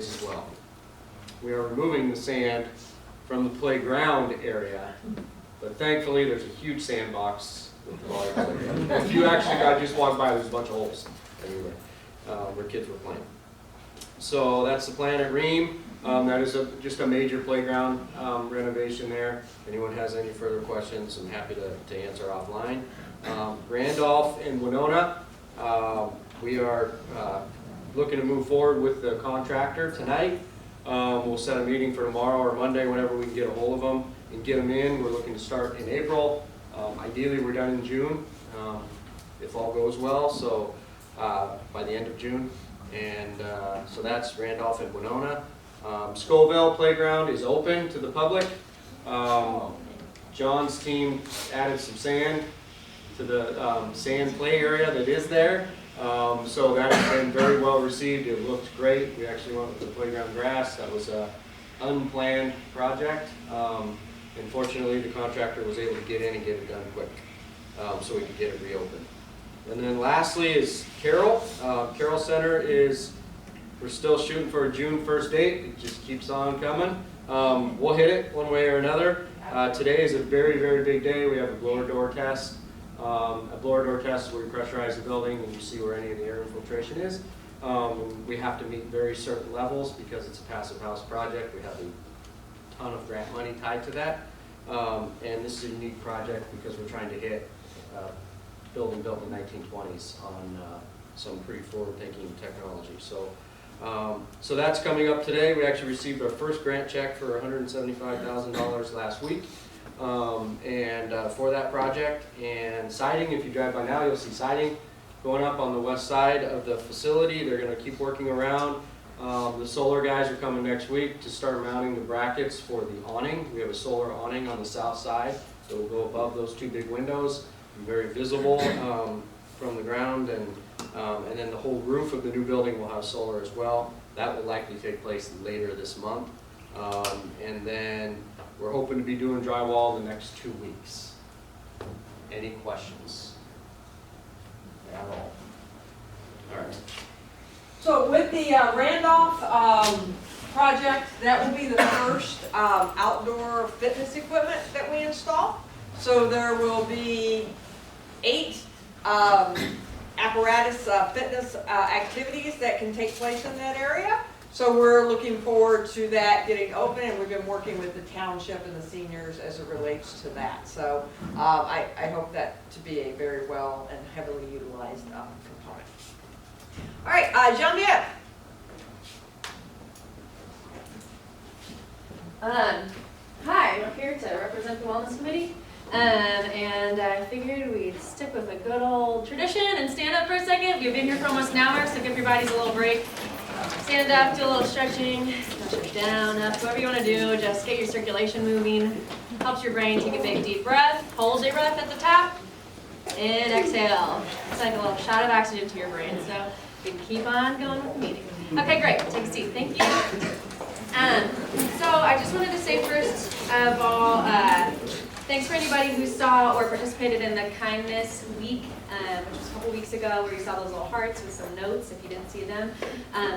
as well. We are removing the sand from the playground area, but thankfully there's a huge sandbox with the volleyball area. If you actually just walk by, there's a bunch of holes everywhere where kids were playing. So that's the plan at Ream. That is just a major playground renovation there. If anyone has any further questions, I'm happy to answer offline. Randolph and Winona, we are looking to move forward with the contractor tonight. We'll set a meeting for tomorrow or Monday, whenever we can get a hold of them and get them in. We're looking to start in April. Ideally, we're done in June, if all goes well, so by the end of June. And so that's Randolph and Winona. Scoville Playground is open to the public. John's team added some sand to the sand play area that is there. So that has been very well received. It looked great. We actually went with the playground grass. That was an unplanned project. Unfortunately, the contractor was able to get in and get it done quick, so we could get it reopened. And then lastly is Carroll. Carroll Center is, we're still shooting for a June 1st date. It just keeps on coming. We'll hit it one way or another. Today is a very, very big day. We have a blower door test. A blower door test is where you pressurize the building and you see where any of the air infiltration is. We have to meet very certain levels because it's a passive house project. We have a ton of grant money tied to that. And this is a unique project because we're trying to hit building built in the 1920s on some pretty forward-thinking technology. So that's coming up today. We actually received our first grant check for $175,000 last week. For that project. And siding, if you drive by now, you'll see siding going up on the west side of the facility. They're going to keep working around. The solar guys are coming next week to start mounting the brackets for the awning. We have a solar awning on the south side, so it'll go above those two big windows, be very visible from the ground, and then the whole roof of the new building will have solar as well. That will likely take place later this month. And then we're hoping to be doing drywall the next 2 weeks. Any questions at all? All right. So with the Randolph project, that will be the first outdoor fitness equipment that we install. So there will be 8 apparatus fitness activities that can take place in that area. So we're looking forward to that getting open, and we've been working with the township and the seniors as it relates to that. So I hope that to be a very well and heavily utilized component. All right, Jean-Pierre. Hi, I'm here to represent the Wellness Committee, and I figured we'd stick with a good old tradition and stand up for a second. You've been here for almost an hour, so give your bodies a little break. Stand up, do a little stretching, push down, up, whatever you want to do, just get your circulation moving. Helps your brain. Take a big deep breath, hold your breath at the top, and exhale. It's like a little shot of oxygen to your brain, so we can keep on going with the meeting. Okay, great, take a seat, thank you. So I just wanted to say first of all, thanks for anybody who saw or participated in the Kindness Week, which was a couple weeks ago, where you saw those little hearts with some notes. If you didn't see them,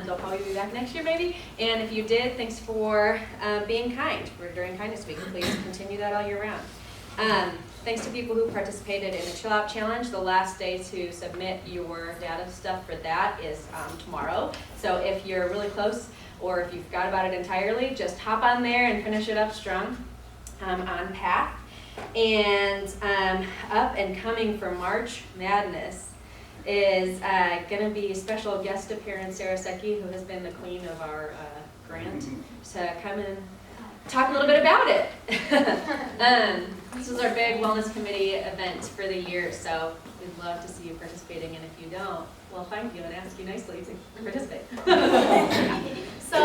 they'll probably be back next year maybe. And if you did, thanks for being kind during Kindness Week. Please continue that all year round. Thanks to people who participated in the Chill Out Challenge. The last day to submit your data stuff for that is tomorrow. So if you're really close, or if you forgot about it entirely, just hop on there and finish it up strong on path. And up and coming for March Madness is going to be special guest appearance Sarah Secchi, who has been the queen of our grant, to come and talk a little bit about it. This is our big Wellness Committee event for the year, so we'd love to see you participating, and if you don't, we'll find you and ask you nicely to participate. So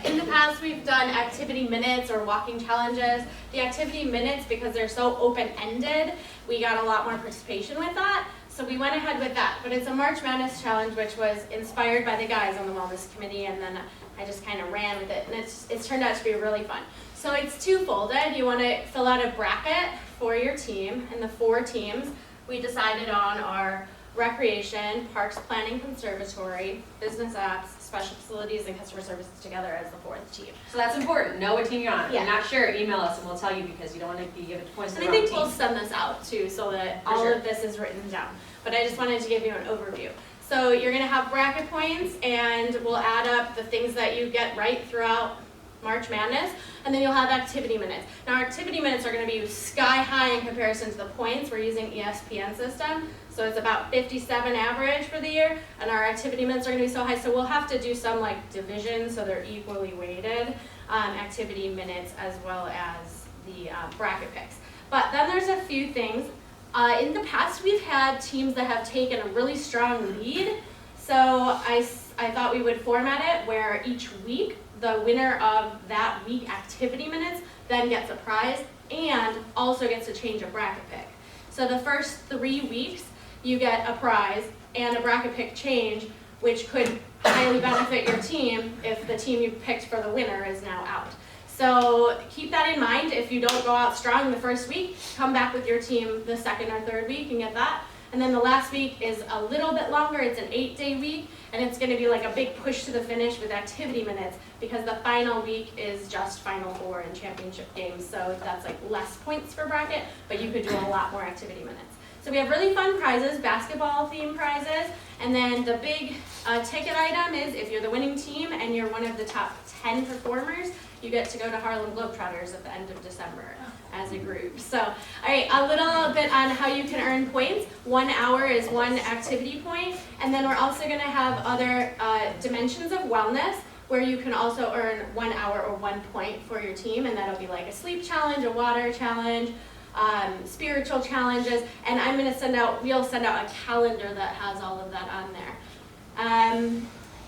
in the past, we've done activity minutes or walking challenges. The activity minutes, because they're so open-ended, we got a lot more participation with that. So we went ahead with that. But it's a March Madness challenge, which was inspired by the guys on the Wellness Committee, and then I just kind of ran with it. And it's turned out to be really fun. So it's two-folded. You want to fill out a bracket for your team, and the 4 teams we decided on are recreation, parks planning conservatory, business apps, special facilities, and customer services together as the fourth team. So that's important. Know what team you're on. If Yeah. you're not sure, email us and we'll tell you because you don't want to be given points to And the I wrong think we'll team. send this out too, so that For all sure. of this is written down. But I just wanted to give you an overview. So you're gonna have bracket points, and we'll add up the things that you get right throughout March Madness, and then you'll have activity minutes. Now, our activity minutes are gonna be sky high in comparison to the points. We're using ESPN system, so it's about 57 average for the year, and our activity minutes are gonna be so high, so we'll have to do some like division, so they're equally weighted, activity minutes as well as the bracket picks. But then there's a few things. In the past, we've had teams that have taken a really strong lead, so I thought we would format it where each week, the winner of that week activity minutes then gets a prize and also gets to change a bracket pick. So the first 3 weeks, you get a prize and a bracket pick change, which could highly benefit your team if the team you picked for the winner is now out. So keep that in mind. If you don't go out strong the first week, come back with your team the second or third week and get that. And then the last week is a little bit longer. It's an 8-day week, and it's going to be like a big push to the finish with activity minutes because the final week is just Final Four and championship games. So that's like less points for bracket, but you could do a lot more activity minutes. So we have really fun prizes, basketball themed prizes, and then the big ticket item is if you're the winning team and you're one of the top 10 performers, you get to go to Harlem Globetrotters at the end of December as a group. So, all right, a little bit on how you can earn points. 1 hour is 1 activity point, and then we're also gonna have other dimensions of wellness where you can also earn 1 hour or 1 point for your team, and that'll be like a sleep challenge, a water challenge, spiritual challenges, and we'll send out a calendar that has all of that on there.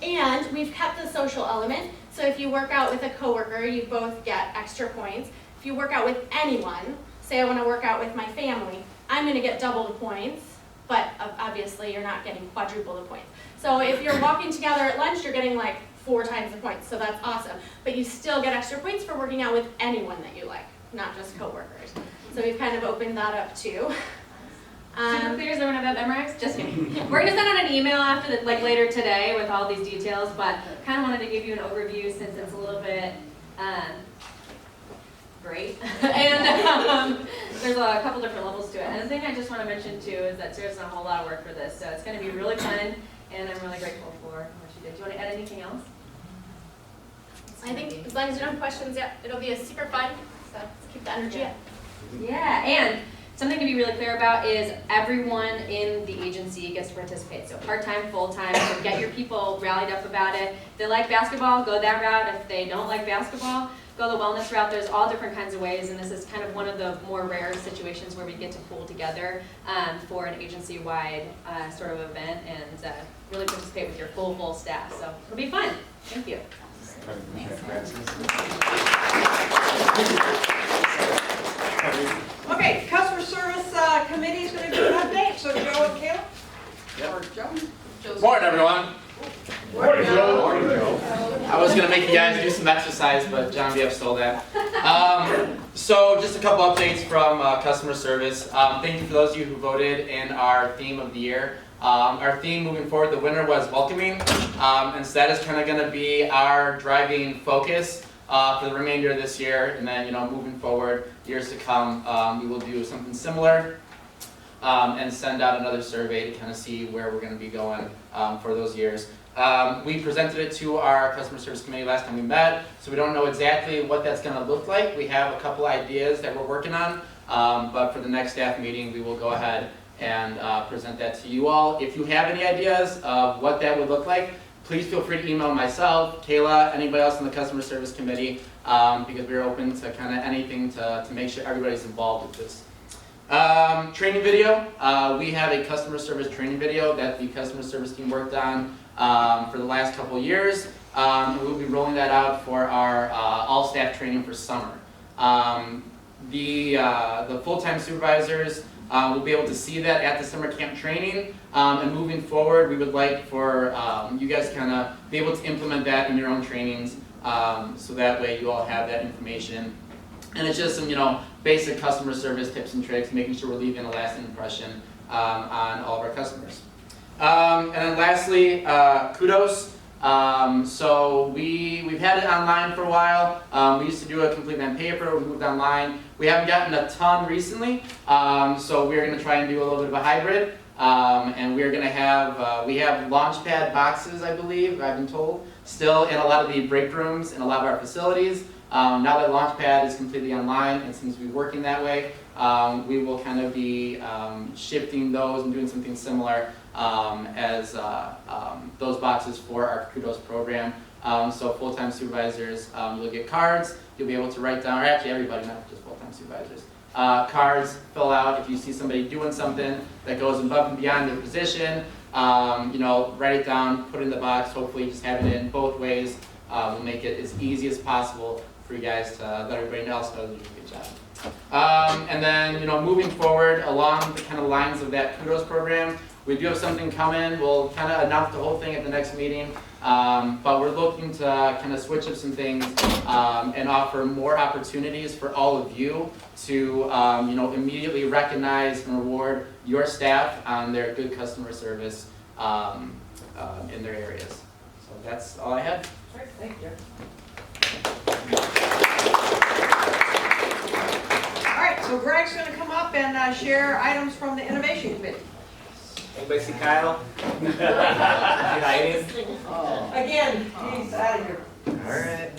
And we've kept the social element, so if you work out with a coworker, you both get extra points. If you work out with anyone, say I want to work out with my family, I'm going to get double the points, but obviously you're not getting quadruple the points. So if you're walking together at lunch, you're getting like 4 times the points, so that's awesome. But you still get extra points for working out with anyone that you like, not just coworkers. So we've kind of opened that up too. Super clear, is everyone have that memorized? Just kidding. We're gonna send out an email after later today with all these details, but kind of wanted to give you an overview since it's a little bit great. And there's a couple different levels to it. And the thing I just want to mention too is that Sarah's done a whole lot of work for this, so it's gonna be really fun, and I'm really grateful for what she did. Do you want to add anything else? I think as long as you don't have questions, yeah, it'll be a super fun, so let's keep the energy up. Yeah, and something to be really clear about is everyone in the agency gets to participate. So part-time, full-time, so get your people rallied up about it. If they like basketball, go that route. If they don't like basketball, go the wellness route. There's all different kinds of ways, and this is kind of one of the more rare situations where we get to pull together for an agency-wide sort of event and really participate with your full staff. So it'll be fun. Thank you. Okay, customer service committee is going to do an update, so Joe and Caleb? Or Joe? Morning, everyone. Morning, Joe. I was gonna make you guys do some exercise, but John B.F. stole that. So just a couple updates from customer service. Thank you for those of you who voted in our theme of the year. Our theme moving forward, the winner was welcoming, and so that is kind of going to be our driving focus for the remainder of this year, and then moving forward, years to come, we will do something similar and send out another survey to kind of see where we're going to be going for those years. We presented it to our customer service committee last time we met, so we don't know exactly what that's going to look like. We have a couple ideas that we're working on, but for the next staff meeting, we will go ahead and present that to you all. If you have any ideas of what that would look like, please feel free to email myself, Kayla, anybody else on the customer service committee, because we're open to kind of anything to make sure everybody's involved with this. Training video, we have a customer service training video that the customer service team worked on for the last couple of years. We'll be rolling that out for our all staff training for summer. The full-time supervisors will be able to see that at the summer camp training, and moving forward, we would like for you guys to kind of be able to implement that in your own trainings, so that way you all have that information. And it's just some, basic customer service tips and tricks, making sure we're leaving a lasting impression on all of our customers. And then lastly, kudos. So we've had it online for a while. We used to do it completely on paper. We moved online. We haven't gotten a ton recently. So we're going to try and do a little bit of a hybrid. And we're going to have, we have Launchpad boxes, I believe, I've been told, still in a lot of the break rooms in a lot of our facilities. Now that Launchpad is completely online and seems to be working that way, we will kind of be shifting those and doing something similar as those boxes for our Kudos program. So full-time supervisors, you'll get cards, you'll be able to write down, or actually everybody, not just full-time supervisors. Cards, fill out if you see somebody doing something that goes above and beyond their position, you know, write it down, put it in the box, hopefully just have it in both ways. We'll make it as easy as possible for you guys to let everybody else know that you did a good job. And then, you know, moving forward along the kind of lines of that Kudos program, we do have something coming. We'll kind of announce the whole thing at the next meeting, but we're looking to kind of switch up some things and offer more opportunities for all of you to, you know, immediately recognize and reward your staff on their good customer service in their areas. So that's all I had. Great, thank you. All right, so Greg's going to come up and share items from the Innovation Committee. Anybody see Kyle? Is he hiding? Again, he's out of here. All right.